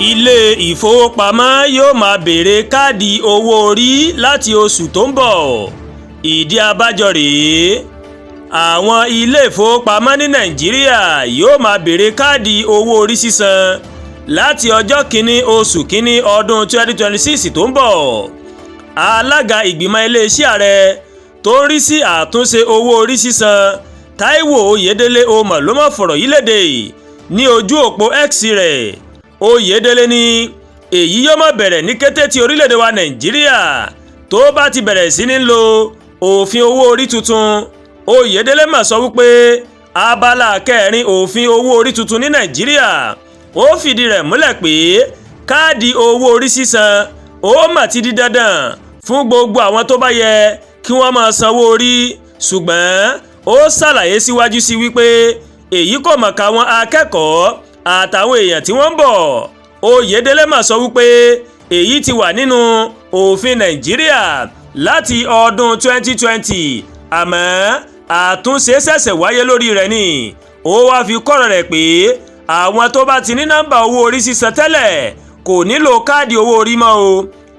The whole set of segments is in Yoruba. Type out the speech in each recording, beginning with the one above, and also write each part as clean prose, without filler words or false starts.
Ilé ìfowópamọ́ yóò máa béèrè káàdì owó orí láti oṣù tó ń bọ̀. Ìdí abájọ rèé. Àwọn ilé ìfowópamọ́ ní Nàìjíríà yóò máa béèrè káàdì owó orí sísan láti ọjọ́ kìíní oṣù kìíní ọdún 2026 tó ń bọ̀. Alága ìgbìmọ̀ iléeṣẹ́ ààrẹ tó ń rí sí àtúnṣe owó orí sísan Táíwò Oyèdélé Omar ló mọ̀ fọ̀rọ̀ yìí lédè ní ojú òpó X rẹ̀. Oyèdélé ní èyí yóò máa bẹ̀rẹ̀ ní kété tí orílẹ̀-èdè wa Nàìjíríà tó bá ti bẹ̀rẹ̀ sí ní lo òfin owó orí tuntun. Oyèdélé mà sọ wípé abala kẹrin òfin owó orí tuntun ní Nàìjíríà ó fìdí rẹ̀ múlẹ̀ pé káàdì owó orí sísan ó mà ti di dandan fún gbogbo àwọn tó bá yẹ kí wọ́n máa sanwó orí, ṣùgbọ́n ó ṣàlàyé síwájú sí wípé èyí kò mọ̀ ká wọn akẹ́kọ̀ọ́ àtàwọn èèyàn tí wọ́n ń bọ̀. Oyèdélé mà sọ wípé èyí ti wà nínú òfin Nàìjíríà láti ọdún 2020 àmọ́ àtúnṣe ṣẹ̀ṣẹ̀ wáyé lórí rẹ̀ ni. Ó wá fi kọ́rọ̀ rẹ̀ pé àwọn tó bá ti ní nọ́mbà owó orí sísan tẹ́lẹ̀ kò nílò káàdì owó orí mọ́ o.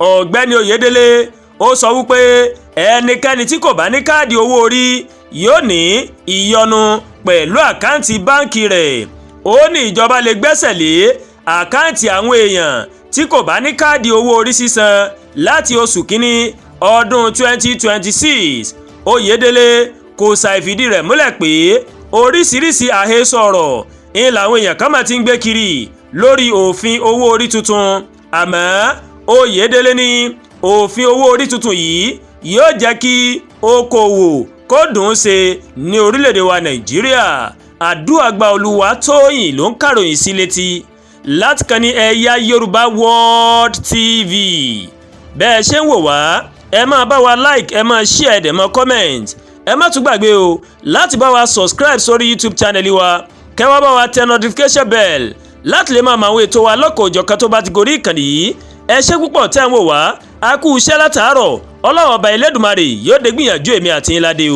Ọ̀gbẹ́ni Oyèdélé ó sọ wípé ẹnikẹ́ni tí kò bá ní káàdì owó orí yóò ní ìyọnu pẹ̀lú àkáǹtì báǹkì rẹ̀. Ó ní ìjọba lè gbẹ́sẹ̀ lé àkáǹtì àwọn èèyàn tí kò bá ní káàdì owó orí sísan láti oṣù kínní ọdún 2026. Oyèdélé kò ṣàìfìdí rẹ̀ múlẹ̀ pé oríṣiríṣi àhesọ ọ̀rọ̀ ń làwọn èèyàn kan máa ti ń gbé kiri lórí òfin owó orí tuntun, àmọ́ Oyèdélé ní òfin owó orí tuntun yìí yóò jẹ́ kí okòwò kó dùn ún ṣe ní orílẹ̀-èdè wa Nàìjíríà. Àdúàgbà Olúwatóyìn ló ń kàròyìn sí létí láti kàn ní eyayorubaworldtv. Bẹ́ẹ̀ ṣe ń wò wá ẹ máa bá wa like, ẹ máa share, ẹ dẹ̀ máa comment. Ẹ má tún gbàgbé o láti bá wa subscribe sórí YouTube channel wa, kẹ́ wá bá wa tẹ notification bell láti lè máa mọ àwọn ètò wa lọ́kọ̀ọ̀jọ̀kan tó bá ti gorí ìkànnì yìí. Ẹ ṣé púpọ̀ tẹ́ ń wò wá, a kú iṣẹ́ látàárọ̀. Ọlọ́run ọba Elédùmarè yóò dé gbìyànjú èmi àti yín ládé o.